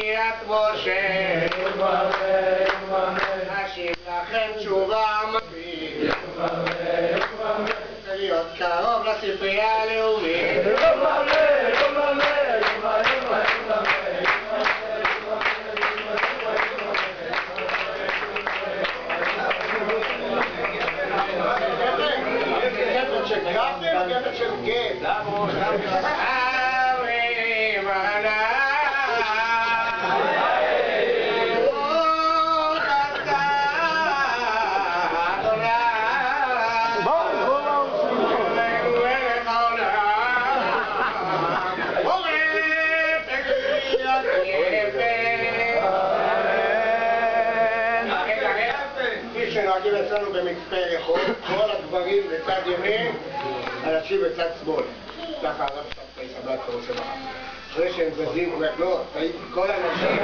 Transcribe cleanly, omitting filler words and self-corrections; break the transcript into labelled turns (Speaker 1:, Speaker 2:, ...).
Speaker 1: קריית משה, אשיב לכם תשובה מביא, להיות קרוב לספרייה הלאומית. שנוהגים אצלנו במצפה רחוב, כל הגברים בצד ימין, הנשים בצד שמאל. ככה הרב שבת עושה בחר. אחרי שהם זזים, הוא אומר, לא, כל הנשים